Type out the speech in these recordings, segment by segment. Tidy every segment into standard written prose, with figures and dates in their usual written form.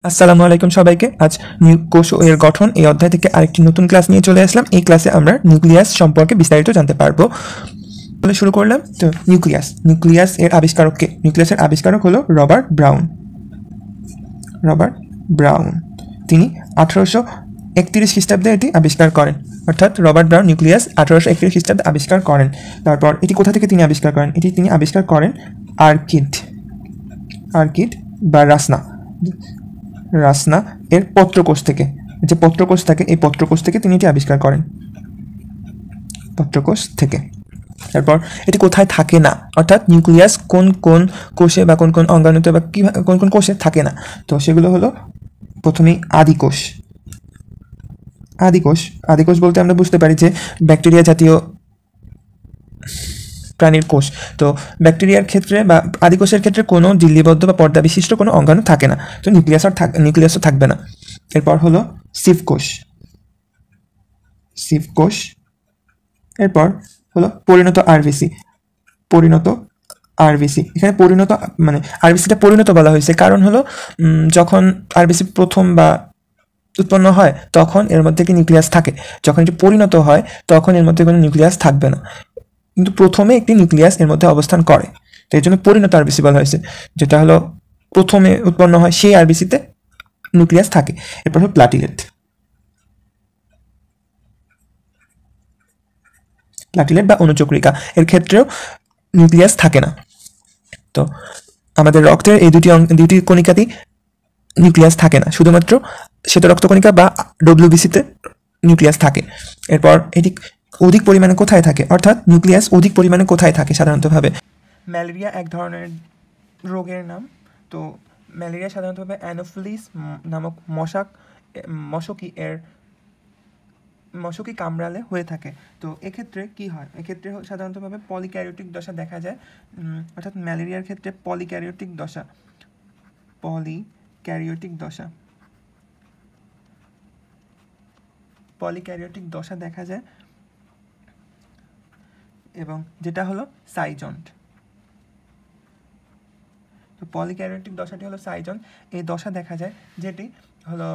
আসসালামু আলাইকুম সবাইকে। আজ কোষ ও এর গঠন এই অধ্যায় থেকে আরেকটি নতুন ক্লাস নিয়ে চলে আসলাম। এই ক্লাসে আমরা নিউক্লিয়াস সম্পর্কে বিস্তারিত জানতে পারবো। তাহলে শুরু করলাম। তো নিউক্লিয়াস এর আবিষ্কারক কে? নিউক্লিয়াসের আবিষ্কারক হলো রবার্ট ব্রাউন। তিনি 1831 খ্রিস্টাব্দে এটি আবিষ্কার করেন। অর্থাৎ রবার্ট ব্রাউন নিউক্লিয়াস 1831 খ্রিস্টাব্দে আবিষ্কার করেন। তারপর এটি কোথা থেকে তিনি আবিষ্কার করেন? এটি তিনি আবিষ্কার করেন আর্কিড বা রাসনা এর পত্রকোষ থেকে। যে পত্রকোষ থাকে, এই পত্রকোষ থেকে তিনি এটি আবিষ্কার করেন। তারপর এটি কোথায় থাকে না, অর্থাৎ নিউক্লিয়াস কোন কোন কোষে বা কোন কোন অঙ্গাণুতে বা কোন কোন কোষে থাকে না, তো সেগুলো হলো প্রথমেই আদিকোষ বলতে আমরা বুঝতে পারি যে ব্যাকটেরিয়া জাতীয় প্রাণীর কোষ। তো ব্যাকটেরিয়ার ক্ষেত্রে বা আদিকোষের ক্ষেত্রে কোনো ঝিল্লিবদ্ধ বা পর্দা বিশিষ্ট কোনো অঙ্গাণু থাকে না, তো নিউক্লিয়াসও থাকবে না। এরপর হলো সিভ কোষ। এরপর হলো পরিণত আরবিসি। এখানে পরিণত মানে আরবিসিটা পরিণত বলা হয়েছে, কারণ হলো যখন আরবিসি প্রথম বা উৎপন্ন হয় তখন এর মধ্যে একটি নিউক্লিয়াস থাকে, যখন এটি পরিণত হয় তখন এর মধ্যে কোনো নিউক্লিয়াস থাকবে না, কিন্তু প্রথমে একটি নিউক্লিয়াস এর মধ্যে অবস্থান করে, তো এই জন্য পরিণত আরবিসি বলা হয়েছে। যেটা হলো প্রথমে উৎপন্ন হয় সেই আরবিসিতে নিউক্লিয়াস থাকে। এরপর হলো প্লাটিলেট বা অনুচক্রিকা, এর ক্ষেত্রেও নিউক্লিয়াস থাকে না। তো আমাদের রক্তের এই দুটি কণিকাতেই নিউক্লিয়াস থাকে না, শুধুমাত্র শ্বেত রক্তকণিকা বা ডব্লিউবিসিতে নিউক্লিয়াস থাকে। এরপর এটি অধিক পরিমাণে কোথায় থাকে, অর্থাৎ নিউক্লিয়াস অধিক পরিমাণে কোথায় থাকে সাধারণতভাবে? ম্যালেরিয়া এক ধরনের রোগের নাম। তো ম্যালেরিয়া সাধারণতভাবে অ্যানোফিলিস নামক মশকি কামড়ালে হয়ে থাকে। তো এক্ষেত্রে কি হয়? এক্ষেত্রে সাধারণতভাবে পলিক্যারিওটিক দশা দেখা যায়, অর্থাৎ ম্যালেরিয়ার ক্ষেত্রে পলিক্যারিওটিক দশা দেখা যায়, এবং যেটা হলো সাইজন্ট। তো পলিক্যারিওটিক দশাটি হলো সাইজন্ট, এই দশা দেখা যায়, যেটি হলো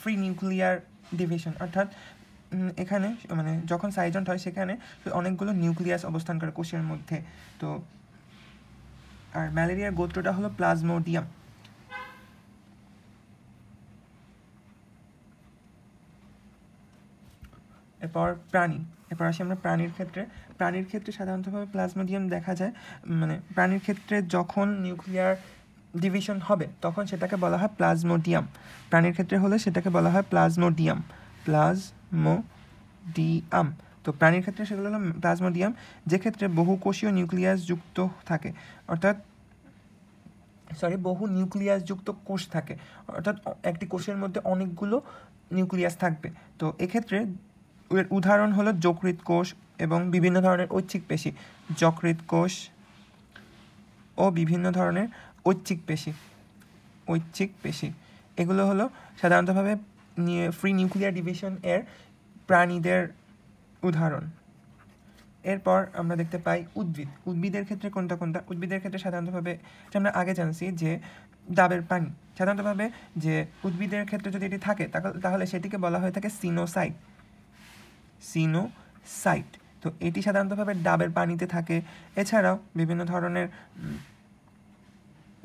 ফ্রি নিউক্লিয়ার ডিভিশন, অর্থাৎ এখানে মানে যখন সাইজন্ট হয় সেখানে অনেকগুলো নিউক্লিয়াস অবস্থান করে কোষের মধ্যে। তো আর ম্যালেরিয়ার গোত্রটা হলো প্লাজমোডিয়াম। এরপর আসি আমরা প্রাণীর ক্ষেত্রে সাধারণতভাবে প্লাজমোডিয়াম দেখা যায়। মানে প্রাণীর ক্ষেত্রে যখন নিউক্লিয়ার ডিভিশন হবে তখন সেটাকে বলা হয় প্লাজমোডিয়াম। তো প্রাণীর ক্ষেত্রে সেগুলো হলো প্লাজমোডিয়াম, যে ক্ষেত্রে বহুকোষীয় নিউক্লিয়াস যুক্ত থাকে, অর্থাৎ বহু নিউক্লিয়াস যুক্ত কোষ থাকে, অর্থাৎ একটি কোষের মধ্যে অনেকগুলো নিউক্লিয়াস থাকবে। তো এক্ষেত্রে এর উদাহরণ হলো যকৃৎ কোষ এবং বিভিন্ন ধরনের ঐচ্ছিক পেশি এগুলো হলো সাধারণতভাবে ফ্রি নিউক্লিয়ার ডিভিশন এর প্রাণীদের উদাহরণ। এরপর আমরা দেখতে পাই উদ্ভিদের ক্ষেত্রে কোনটা? উদ্ভিদের ক্ষেত্রে সাধারণতভাবে আমরা আগে জানছি যে ডাবের পানি, সাধারণতভাবে যে উদ্ভিদের ক্ষেত্রে যদি এটি থাকে তাহলে সেটিকে বলা হয়ে থাকে সিনোসাইট। তো এটি সাধারণতভাবে ডাবের পানিতে থাকে। এছাড়াও বিভিন্ন ধরনের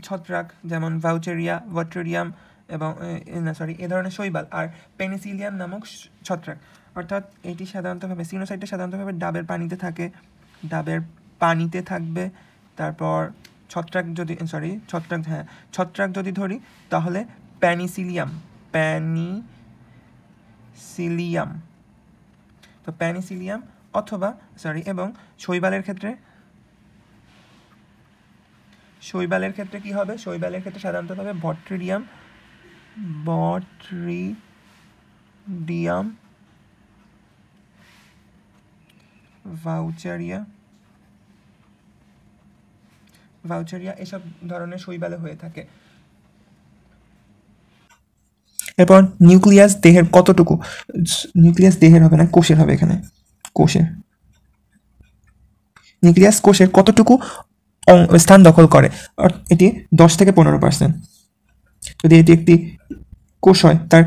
ছত্রাক, যেমন ভাউচেরিয়াম এবং এ ধরনের শৈবাল আর পেনিসিলিয়াম নামক ছত্রাক, অর্থাৎ এটি সাধারণতভাবে সিনোসাইটটা সাধারণতভাবে ডাবের পানিতে থাকবে। তারপর ছত্রাক যদি ধরি তাহলে পেনিসিলিয়াম। তো পেনিসিলিয়াম অথবা এবং শৈবালের ক্ষেত্রে কি হবে? শৈবালের ক্ষেত্রে সাধারণতভাবে বট্রিডিয়াম, ভাউচেরিয়া এসব ধরনের শৈবালে হয়ে থাকে। এরপর নিউক্লিয়াস দেহের কতটুকু? নিউক্লিয়াস দেহের হবে না, কোষের হবে। এখানে নিউক্লিয়াস কোষের কতটুকু স্থান দখল করে? এটি 10 থেকে 15%। যদি এটি একটি কোষ হয় তার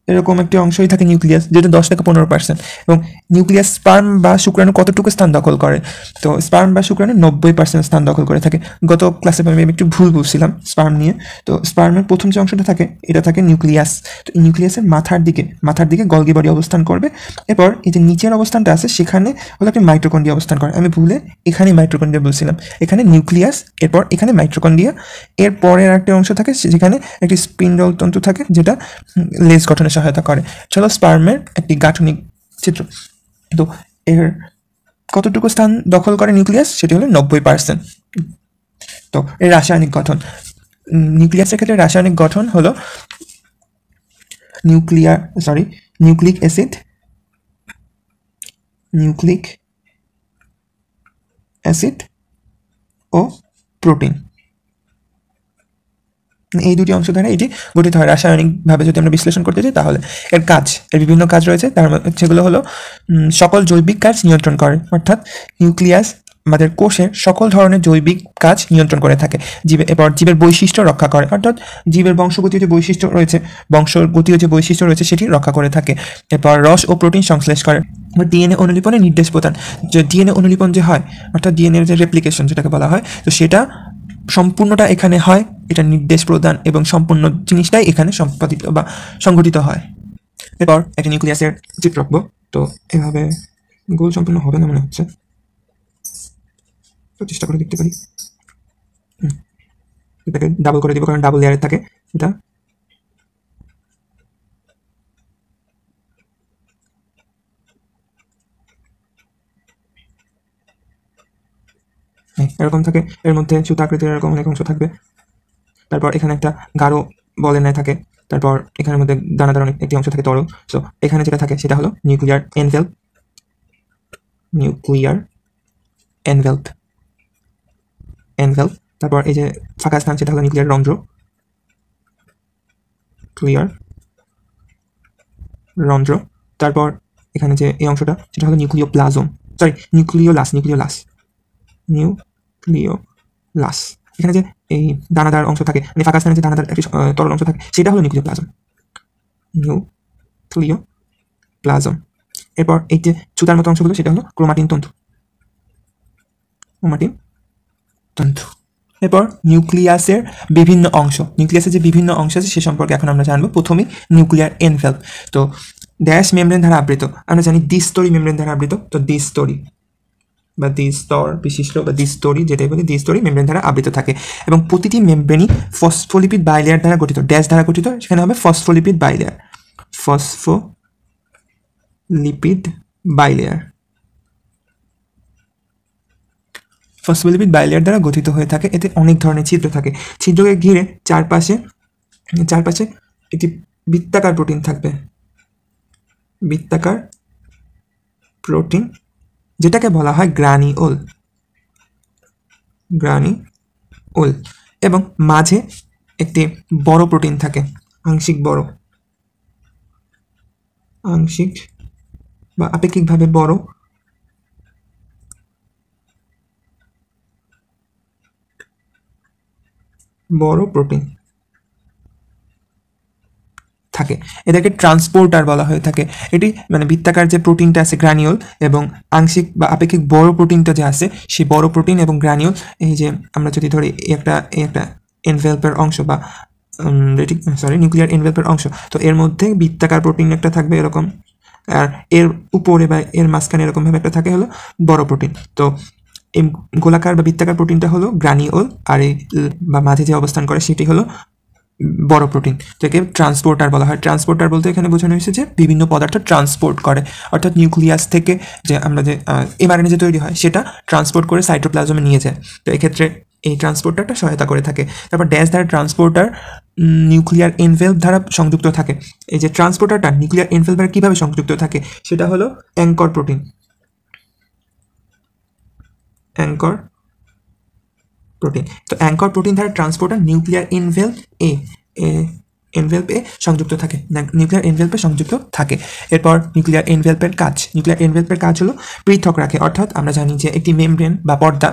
এরকম একটি অংশই থাকে নিউক্লিয়াস, যেটা 10 থেকে 15%। এবং নিউক্লিয়াস স্পার্ম বা শুক্রাণু কতটুকু স্থান দখল করে? তো স্পার্ম বা শুক্রাণু 90% স্থান দখল করে থাকে। গত ক্লাসে আমি একটু ভুল বলছিলাম স্পার্ম নিয়ে। তো স্পার্মের প্রথম যে অংশটা থাকে এটা থাকে নিউক্লিয়াস। তো এই নিউক্লিয়াসের মাথার দিকে গলগি বডি অবস্থান করবে। এরপর এই যে নিচের অবস্থানটা আছে সেখানে হলো একটা মাইটোকন্ড্রিয়া অবস্থান করে। আমি ভুলে এখানে মাইটোকন্ড্রিয়া বলছিলাম, এখানে নিউক্লিয়াস, এরপর এখানে মাইটোকন্ড্রিয়া। এর পরের একটা অংশ থাকে যেখানে একটি স্পিন্ডল তন্তু থাকে যেটা লেজ গঠনে সহায়তা করে। চলো স্পার্মের একটি গাঠনিক চিত্র। তো এর কতটুকু স্থান দখল করে নিউক্লিয়াস? সেটি হলো 90%। তো এর রাসায়নিক গঠন, নিউক্লিয়াসের ক্ষেত্রে রাসায়নিক গঠন হলো নিউক্লিক অ্যাসিড ও প্রোটিন, এই দুটি অংশ দ্বারা এটি গঠিত হয়। রাসায়নিকভাবে যদি আমরা বিশ্লেষণ করতে চাই তাহলে এর বিভিন্ন কাজ রয়েছে, তার সেগুলো হলো সকল জৈবিক কাজ নিয়ন্ত্রণ করে, অর্থাৎ নিউক্লিয়াস আমাদের কোষের সকল ধরনের জৈবিক কাজ নিয়ন্ত্রণ করে থাকে। জীবের বৈশিষ্ট্য রক্ষা করে, অর্থাৎ জীবের বংশগতীয় যে বৈশিষ্ট্য রয়েছে সেটি রক্ষা করে থাকে। এরপর রস ও প্রোটিন সংশ্লেষ করে। ডিএনএ অনুলিপনের নির্দেশ প্রদান, যে ডিএনএ অনুলিপন যে হয়, অর্থাৎ ডিএনএর যে রেপ্লিকেশন যেটাকে বলা হয়, তো সেটা সম্পূর্ণটা এখানে হয়, এটা নির্দেশ প্রদান এবং সম্পূর্ণ জিনিসটাই এখানে সম্পাদিত বা সংঘটিত হয়। এরপর একটা নিউক্লিয়াসের চিত্র আঁকবো। তো এভাবে গোল সম্পূর্ণ হবে না মনে হচ্ছে, তো চেষ্টা করে দেখতে পারি। এটাকে ডাবল করে দিব কারণ ডাবল লেয়ারের থাকে এটা। এরকম থাকে, এর মধ্যে সুতা আকৃতির এরকম অনেক অংশ থাকবে। তারপর এখানে একটা গাঢ় বলের ন্যায় থাকে। তারপর এখানের মধ্যে দানাদার অনেক একটি অংশ থাকে তরল। সো এখানে যেটা থাকে সেটা হলো নিউক্লিয়ার এনভেলপ। তারপর এই যে ফাঁকা স্থান সেটা হলো নিউক্লিয়ার রন্ধ্র। তারপর এখানে যে এই অংশটা সেটা হলো নিউক্লিওলাস। এখানে যে এই দানাদার অংশ থাকে, মানে ফাঁকা স্থানে যে দানাদার একটি তরল অংশ থাকে সেটা হলো নিউক্লিওপ্লাজম। এরপর এই যে সুতার মতো অংশগুলো সেটা হলো ক্রোমাটিন তন্তু। এরপর নিউক্লিয়াসের যে বিভিন্ন অংশ আছে সে সম্পর্কে এখন আমরা জানবো। প্রথমেই নিউক্লিয়ার এনভেলপ। তো ড্যাশ মেমব্রেন দ্বারা আবৃত, আমরা জানি দ্বিস্তরী মেমব্রেন দ্বারা আবৃত। তো দ্বিস্তরী বা দ্বিস্তর বিশিষ্ট বা দ্বিস্তরী, যেটাই বলি দ্বিস্তরী মেমব্রেন দ্বারা আবৃত থাকে এবং প্রতিটি মেমব্রেনই ফসফোলিপিড বাইলেয়ার দ্বারা গঠিত। ড্যাশ দ্বারা গঠিত, সেখানে হবে ফসফোলিপিড বাইলেয়ার। ফসফোলিপিড বাইলেয়ার দ্বারা গঠিত হয়ে থাকে। এতে অনেক ধরনের ছিদ্র থাকে। ছিদ্রকে ঘিরে চারপাশে একটি বৃত্তাকার প্রোটিন থাকবে, যেটাকে বলা হয় গ্রানিওল। এবং মাঝে একটি বড় প্রোটিন থাকে, আংশিক বা আপেক্ষিকভাবে বড় প্রোটিন থাকে। এটাকে ট্রান্সপোর্টার বলা হয়ে থাকে। এটি মানে বৃত্তাকার যে প্রোটিনটা আছে গ্রানিউল এবং আংশিক বা আপেক্ষিক বড় প্রোটিনটা যে আছে সেই বড় প্রোটিন এবং গ্রানিউল, এই যে আমরা যদি ধরি একটা এনভেলপের অংশ বা নিউক্লিয়ার এনভেলপের অংশ, তো এর মধ্যে বৃত্তাকার প্রোটিন একটা থাকবে এরকম, আর এর উপরে বা এর মাঝখানে এরকমভাবে একটা থাকে হলো বড় প্রোটিন। তো এই গোলাকার বা বৃত্তাকার প্রোটিনটা হলো গ্রানিউল, আর এই বা মাঝে যে অবস্থান করে সেটি হলো বড় প্রোটিন, যাকে ট্রান্সপোর্টার বলা হয়। ট্রান্সপোর্টার বলতে এখানে বোঝানো হয়েছে যে বিভিন্ন পদার্থ ট্রান্সপোর্ট করে, অর্থাৎ নিউক্লিয়াস থেকে যে আমরা যে এমআরএনএ যে তৈরি হয় সেটা ট্রান্সপোর্ট করে সাইটোপ্লাজমে নিয়ে যায়। তো এক্ষেত্রে এই ট্রান্সপোর্টারটা সহায়তা করে থাকে। তারপর ড্যাশ দ্বারা ট্রান্সপোর্টার নিউক্লিয়ার এনভেলপ দ্বারা সংযুক্ত থাকে। এই যে ট্রান্সপোর্টারটা নিউক্লিয়ার এনভেলপ দ্বারা কীভাবে সংযুক্ত থাকে সেটা হলো অ্যাঙ্কর প্রোটিন। তো অ্যাঙ্কর প্রোটিন দ্বারা ট্রান্সপোর্টার নিউক্লিয়ার এনভেলপ এনভেলপে সংযুক্ত থাকে, নিউক্লিয়ার এনভেলপে সংযুক্ত থাকে। এরপর নিউক্লিয়ার এনভেলপের কাজ হলো পৃথক রাখে। অর্থাৎ আমরা জানি যে একটি মেমব্রেন বা পর্দা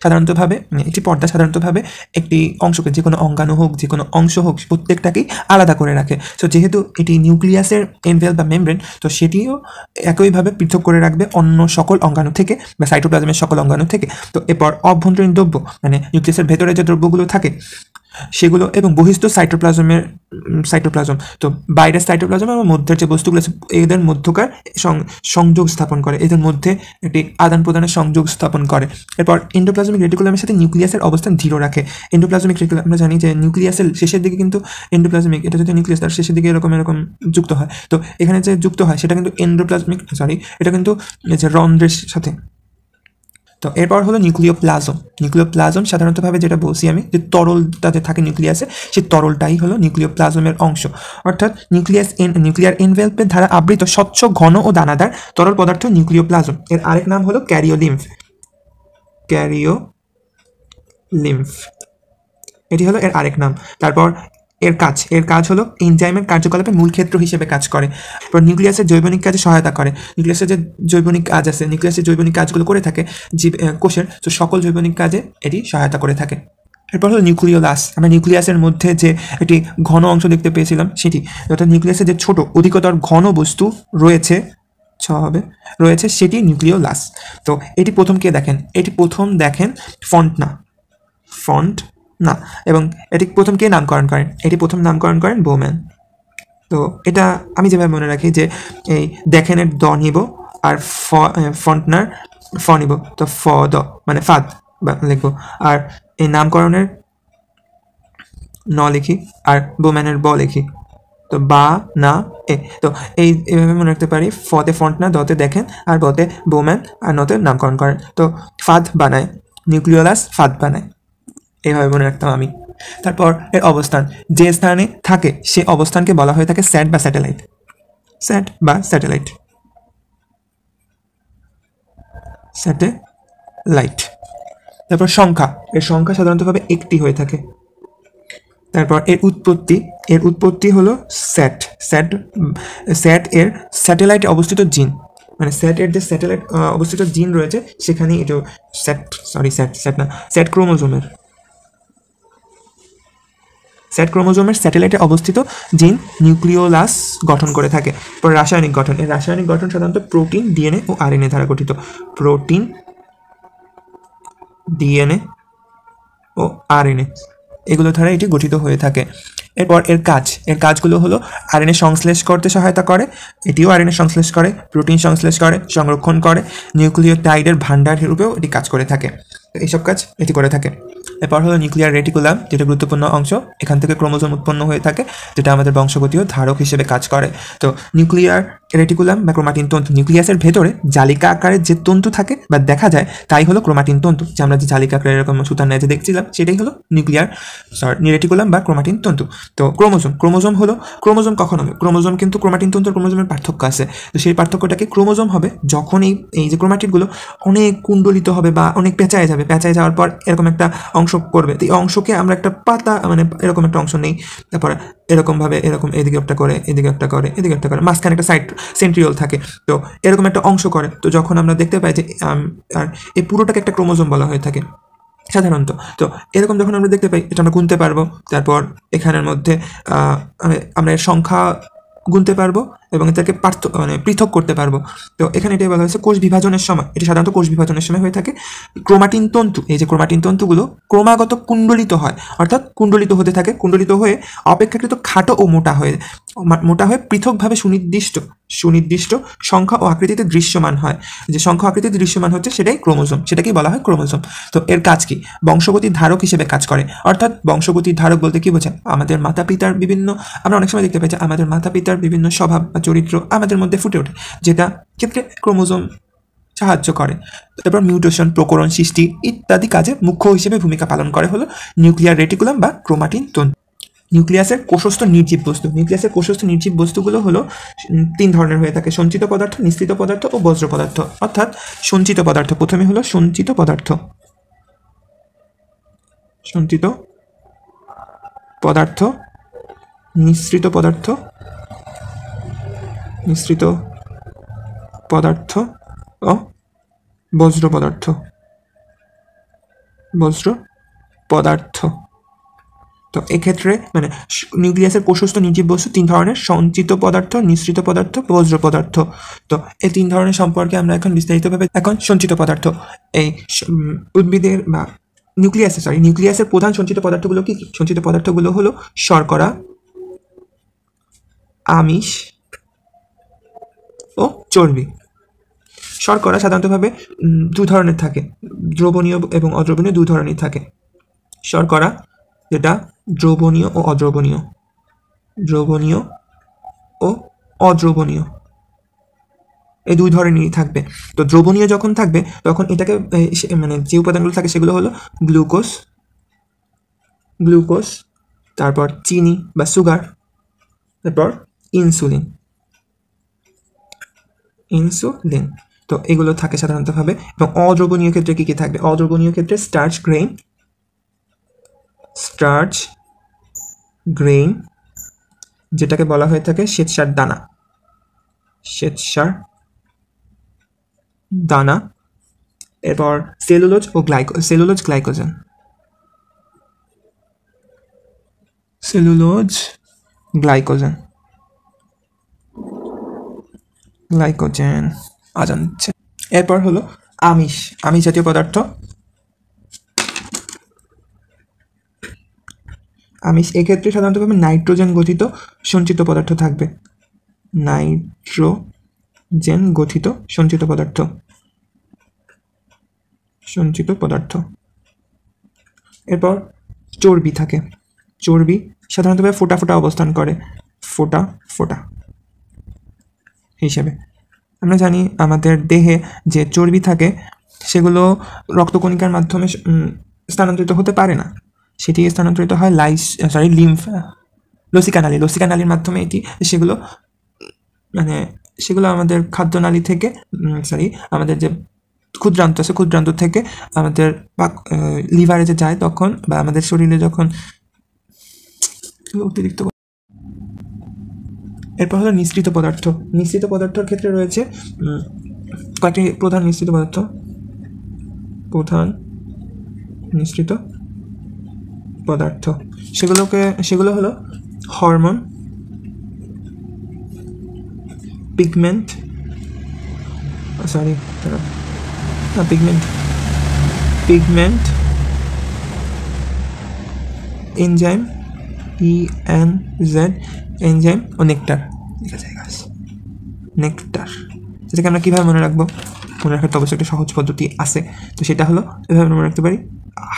সাধারণতভাবে একটি অংশকে, যে কোনো অঙ্গাণু হোক, যে কোনো অংশ হোক, প্রত্যেকটাকেই আলাদা করে রাখে। সো যেহেতু এটি নিউক্লিয়াসের এনভেলপ বা মেমব্রেন, তো সেটিও একইভাবে পৃথক করে রাখবে অন্য সকল অঙ্গাণু থেকে বা সাইটোপ্লাজমের সকল অঙ্গাণু থেকে। তো এরপর অভ্যন্তরীণ দ্রব্য, মানে নিউক্লিয়াসের ভেতরে যে দ্রব্যগুলো থাকে সেগুলো, এবং বহিস্থ সাইটোপ্লাজম, তো বাইরের সাইটোপ্লাজম এবং মধ্যের যে বস্তুগুলো আছে এদের মধ্যকার সংযোগ স্থাপন করে, এদের মধ্যে একটি আদান প্রদানের সংযোগ স্থাপন করে। এরপর এন্ডোপ্লাজমিক রেটিকুলামের সাথে নিউক্লিয়াসের অবস্থান দৃঢ় রাখে। এন্ডোপ্লাজমিক রেটিকুলাম, আমরা জানি যে নিউক্লিয়াসের শেষের দিকে কিন্তু এন্ডোপ্লাজমিক, এটা যদি নিউক্লিয়াস তার শেষের দিকে এরকম যুক্ত হয়, তো এখানে যে যুক্ত হয় সেটা কিন্তু এটা কিন্তু যে রন্ধ্রের সাথে। তো এরপর হলো নিউক্লিওপ্লাজম সাধারণতভাবে যেটা বলছি আমি, যে তরলটা যে থাকে নিউক্লিয়াসে, সেই তরলটাই হলো নিউক্লিওপ্লাজমের অংশ। অর্থাৎ নিউক্লিয়ার এনভেলপের দ্বারা আবৃত স্বচ্ছ, ঘন ও দানাদার তরল পদার্থ নিউক্লিওপ্লাজম। এর আরেক নাম হলো ক্যারিওলিম্ফ। এটি হলো এর আরেক নাম। তারপর এর কাজ হলো এনজাইমের কার্যকলাপে মূল ক্ষেত্র হিসেবে কাজ করে। এরপর নিউক্লিয়াসের জৈবনিক কাজে সহায়তা করে। নিউক্লিয়াসের যে জৈবনিক কাজ আছে, নিউক্লিয়াসের জৈবনিক কাজগুলো করে থাকে কোষের, তো সকল জৈবনিক কাজে এটি সহায়তা করে থাকে। এরপর হলো নিউক্লিওলাস। আমরা নিউক্লিয়াসের মধ্যে যে একটি ঘন অংশ দেখতে পেয়েছিলাম সেটি, অর্থাৎ নিউক্লিয়াসের যে ছোট অধিকতর ঘন বস্তু রয়েছে সেটি নিউক্লিওলাস। তো এটি প্রথম দেখেন ফন্ট না, এবং এটি প্রথম কে নামকরণ করেন? বোম্যান। তো এটা আমি যেভাবে মনে রাখি যে এই দেখেনের দ নিব আর ফন্টনার ফ নিব, তো ফ দ মানে ফাদ বা লিখবো, আর এই নামকরণের ন লিখি আর বোম্যানের ব লিখি, তো বা না এ। তো এইভাবে মনে রাখতে পারি, ফতে ফন্টনার, দতে দেখেন, আর বতে বোম্যান, আর নতে নামকরণ করেন, তো ফাদ বানায়, নিউক্লিওলাস ফাদ বানায়, এইভাবে মনে রাখতাম আমি। তারপর এর অবস্থান, যে স্থানে থাকে সে অবস্থানকে বলা হয়ে থাকে স্যাট বা স্যাটেলাইট। তারপর এর সংখ্যা সাধারণতভাবে একটি হয়ে থাকে। তারপর এর উৎপত্তি হলো স্যাট এর স্যাটেলাইটে অবস্থিত জিন, মানে স্যাটের যে স্যাটেলাইট অবস্থিত জিন রয়েছে সেখানে এটা স্যাট ক্রোমোজোমের স্যাটেলাইটে অবস্থিত জিন নিউক্লিওলাস গঠন করে থাকে। এরপর রাসায়নিক গঠন সাধারণত প্রোটিন, ডিএনএ ও আরএনএ দ্বারা গঠিত। এগুলো দ্বারা এটি গঠিত হয়ে থাকে। এরপর এর কাজগুলো হলো আরএনএ সংশ্লেষ করতে সহায়তা করে, এটিও আরএনএ সংশ্লেষ করে, প্রোটিন সংশ্লেষ করে, সংরক্ষণ করে, নিউক্লিওটাইডের ভান্ডার রূপেও এটি কাজ করে থাকে। এইসব কাজ এটি করে থাকে। এরপর হলো নিউক্লিয়ার রেটিকুলাম, যেটা গুরুত্বপূর্ণ অংশ। এখান থেকে ক্রোমোজোম উৎপন্ন হয়ে থাকে, যেটা আমাদের বংশগতীয় ধারক হিসেবে কাজ করে। তো নিউক্লিয়ার রেটিকুলাম বা ক্রোমাটিন তন্তু, নিউক্লিয়াসের ভেতরে জালিকা আকারের যে তন্তু থাকে বা দেখা যায় তাই হলো ক্রোমাটিন তন্তু, যে আমরা যে জালিকা আকারের এরকম সুতার ন্যায় যে দেখছিলাম সেটাই হলো রেটিকুলাম বা ক্রোমাটিন তন্তু। তো ক্রোমোজোম কখন হবে? ক্রোমোজোম কিন্তু ক্রোমাটিন তন্তু আর ক্রোমোজোমের পার্থক্য আছে। তো সেই পার্থক্যটাকে ক্রোমোজোম হবে যখন এই যে ক্রোমাটিডগুলো অনেক কুণ্ডলিত হবে বা অনেক পেঁচায় যাওয়ার পর এরকম একটা অংশ করবে। তো এই অংশকে আমরা একটা পাতা, মানে এরকম একটা অংশ নেই, তারপর এরকমভাবে এদিকে একটা করে, এদিকে একটা করে, মাঝখানে একটা সেন্ট্রিওল থাকে, তো এরকম একটা অংশ করে। তো যখন আমরা দেখতে পাই যে আর এই পুরোটাকে একটা ক্রোমোজোম বলা হয়ে থাকে সাধারণত। তো এরকম যখন আমরা দেখতে পাই, এটা আমরা গুনতে পারবো। তারপর এখানের মধ্যে আমরা এর সংখ্যা গুনতে পারবো এবং এটাকে পৃথক করতে পারবো। তো এখানে এটাই বলা হয়েছে কোষ বিভাজনের সময়, এটি সাধারণত কোষ বিভাজনের সময় হয়ে থাকে। ক্রোমাটিন তন্তু, এই যে ক্রোমাটিন তন্তুগুলো ক্রমাগত কুণ্ডলিত হয়, অর্থাৎ কুণ্ডলিত হতে থাকে, কুণ্ডলিত হয়ে অপেক্ষাকৃত খাটো ও মোটা হয়ে পৃথকভাবে সুনির্দিষ্ট সংখ্যা ও আকৃতিতে দৃশ্যমান হয়। যে সংখ্যা আকৃতিতে দৃশ্যমান হচ্ছে সেটাই ক্রোমোজোম, সেটাকেই বলা হয় ক্রোমোজোম। তো এর কাজ কি? বংশগতির ধারক হিসেবে কাজ করে। অর্থাৎ বংশগতির ধারক বলতে কি বোঝায়? আমাদের মাতা পিতার আমরা অনেক সময় দেখতে পাই যে আমাদের মাতা পিতার বিভিন্ন স্বভাব বা চরিত্র আমাদের মধ্যে ফুটে ওঠে, যেটা ক্ষেত্রে ক্রোমোজোম সাহায্য করে। তারপর মিউটেশন, প্রকরণ সৃষ্টি ইত্যাদি কাজে মুখ্য হিসেবে ভূমিকা পালন করে হলো নিউক্লিয়ার রেটিকুলাম বা ক্রোমাটিন তন্তু। নিউক্লিয়াসের কোষস্থ নির্জীব বস্তুগুলো হলো 3 ধরনের হয়ে থাকে: সঞ্চিত পদার্থ, নিঃসৃত পদার্থ ও বজ্র পদার্থ। অর্থাৎ সঞ্চিত পদার্থ, প্রথমে হলো সঞ্চিত পদার্থ নিঃসৃত পদার্থ ও বজ্র পদার্থ। তো এক্ষেত্রে মানে নিউক্লিয়াসের কোষস্থ নির্জীব বস্তু তিন ধরনের: সঞ্চিত পদার্থ, নিঃসৃত পদার্থ, বজ্র পদার্থ। তো এই তিন ধরনের সম্পর্কে আমরা এখন বিস্তারিতভাবে সঞ্চিত পদার্থ, এই উদ্ভিদের বা নিউক্লিয়াসের প্রধান সঞ্চিত পদার্থগুলো কি? সঞ্চিত পদার্থগুলো হলো শর্করা, আমিষ ও চর্বি। শর্করা সাধারণতভাবে দু ধরনের থাকে, দ্রবণীয় এবং অদ্রবণীয় দু ধরনের থাকে। শর্করা যেটা দ্রবণীয় ও অদ্রবণীয় এই দুই ধরনেরই থাকবে। তো দ্রবণীয় যখন থাকবে তখন এটাকে মানে যে উপাদানগুলো থাকে সেগুলো হলো গ্লুকোজ, তারপর চিনি বা সুগার, তারপর ইনসুলিন। তো এগুলো থাকে সাধারণতভাবে। এবং অদ্রবণীয় ক্ষেত্রে কি কি থাকবে? অদ্রবণীয় ক্ষেত্রে স্টার্চ গ্রেইন, যেটাকে বলা হয়ে থাকে শ্বেতসার দানা। এরপর সেলুলোজ গ্লাইকোজেন। এরপর হলো আমিষ জাতীয় পদার্থ। আমিষ এক্ষেত্রে সাধারণতভাবে নাইট্রোজেন গঠিত সঞ্চিত পদার্থ থাকবে। এরপর চর্বি থাকে। চর্বি সাধারণতভাবে ফোটা অবস্থান করে, ফোটা হিসেবে। আমরা জানি আমাদের দেহে যে চর্বি থাকে সেগুলো রক্তকণিকার মাধ্যমে স্থানান্তরিত হতে পারে না, সেটি স্থানান্তরিত হয় লসিকা নালীর মাধ্যমে। সেগুলো আমাদের খাদ্যনালী থেকে আমাদের যে ক্ষুদ্রান্ত আছে, ক্ষুদ্রান্ত থেকে আমাদের লিভারে যে যায় তখন, বা আমাদের শরীরে যখন অতিরিক্ত। এরপর হলো নিঃসৃত পদার্থর ক্ষেত্রে রয়েছে কয়েকটি প্রধান নিঃসৃত পদার্থ। সেগুলো হলো হরমোন, পিগমেন্ট, এনজাইম, এনজাইম ও নেকটার। যেটাকে আমরা কীভাবে মনে রাখবো? মনে রাখার তো অবশ্যই একটা সহজ পদ্ধতি আছে। তো সেটা হলো এভাবে মনে রাখতে পারি: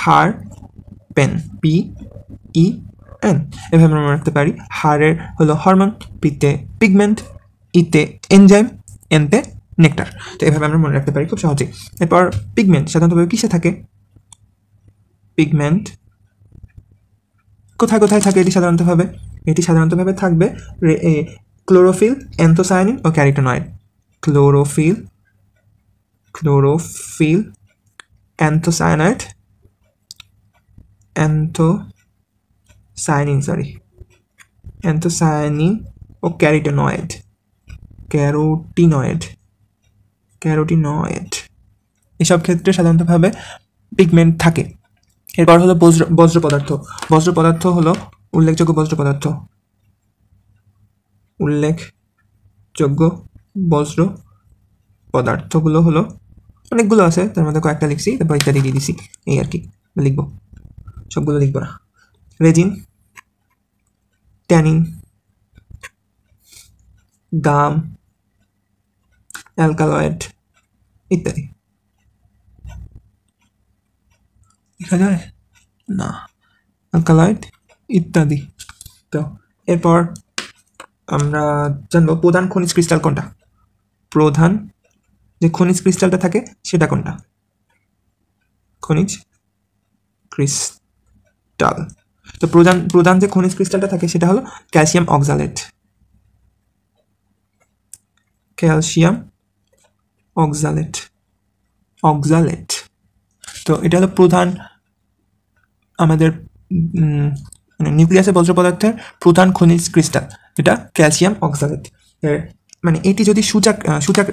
হাড়-পেন, PEN। এভাবে আমরা মনে রাখতে পারি হাড়ের হলো হরমোন, পিতে পিগমেন্ট, ইতে এনজাইম, এনতে নেকটার। তো এভাবে আমরা মনে রাখতে পারি খুব সহজেই। এরপর পিগমেন্ট সাধারণতভাবে কিসে থাকে? পিগমেন্ট কোথায় থাকে? এটি সাধারণতভাবে থাকবে ক্লোরোফিল, অ্যান্থোসায়ানিন ও ক্যারোটিনয়েড। ক্লোরোফিল, অ্যান্থোসায়ানিন ও ক্যারোটিনয়েড। এসব ক্ষেত্রে সাধারণতভাবে পিগমেন্ট থাকে। এরপর হলো বজ্র পদার্থ হলো উল্লেখযোগ্য বজ্র পদার্থগুলো হলো অনেকগুলো আছে, তার মধ্যে কয়েকটা লিখছি, তারপর ইত্যাদি দিয়ে দিছি, এই আর কি। লিখবো, সবগুলো লিখবো না। রেজিন, ট্যানিন, গাম, অ্যালকালয়েড ইত্যাদি। দেখা যায় না, অ্যালকালয়েড ইত্যাদি। তো এরপর আমরা জানবো প্রধান খনিজ ক্রিস্টাল কোনটা। প্রধান যে খনিজ ক্রিস্টালটা থাকে সেটা কোনটা? খনিজ ক্রিস্টাল। তো প্রধান যে খনিজ ক্রিস্টালটা থাকে সেটা হলো ক্যালসিয়াম অক্সালেট। তো এটা হলো প্রধান আমাদের মানে নিউক্লিয়াসে বজ্র পদার্থের প্রধান খনিজ ক্রিস্টাল, এটা ক্যালসিয়াম অক্সালেট। মানে এটি যদি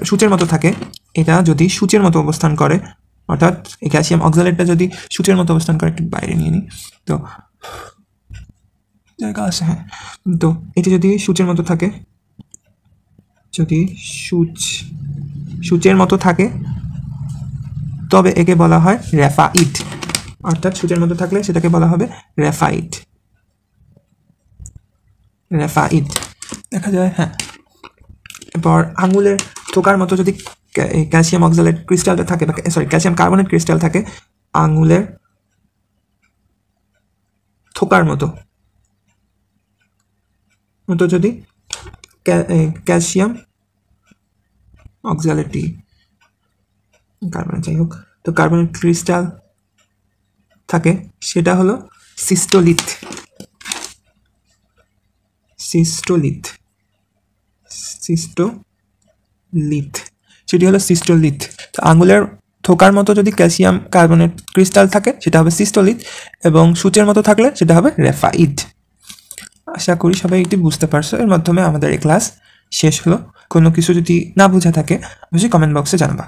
সূচের মতো থাকে, এটা যদি সূচের মতো অবস্থান করে, অর্থাৎ এই ক্যালসিয়াম অক্সালেটটা যদি সূচের মতো অবস্থান করে, একটু বাইরে নিয়ে নিই, তো জায়গা আছে, হ্যাঁ, তো এটি যদি সূচের মতো থাকে, যদি সূচের মতো থাকে, তবে একে বলা হয় গ্রাফাইট। অর্থাৎ সূচের মতো থাকলে সেটাকে বলা হবে গ্রাফাইট। দেখা যায়, হ্যাঁ। এরপর আঙুলের থোকার মতো যদি ক্যালসিয়াম অক্সালেট ক্রিস্টালটা থাকে, বা ক্যালসিয়াম কার্বনেট ক্রিস্টাল থাকে, আঙুলের থোকার মতো যদি ক্যালসিয়াম অক্সালেট কার্বনেট, যাই হোক, তো কার্বনেট ক্রিস্টাল থাকে, সেটা হলো সিস্টোলিথ। সেটি হলো সিস্টোলিথ। তো আঙুলের থোকার মতো যদি ক্যালসিয়াম কার্বনেট ক্রিস্টাল থাকে, সেটা হবে সিস্টোলিথ, এবং সূচের মতো থাকলে সেটা হবে গ্রাফাইট। আশা করি সবাই এটি বুঝতে পারছো। এর মাধ্যমে আমাদের এই ক্লাস শেষ হলো। কোনো কিছু যদি না বোঝা থাকে অবশ্যই কমেন্ট বক্সে জানাবা।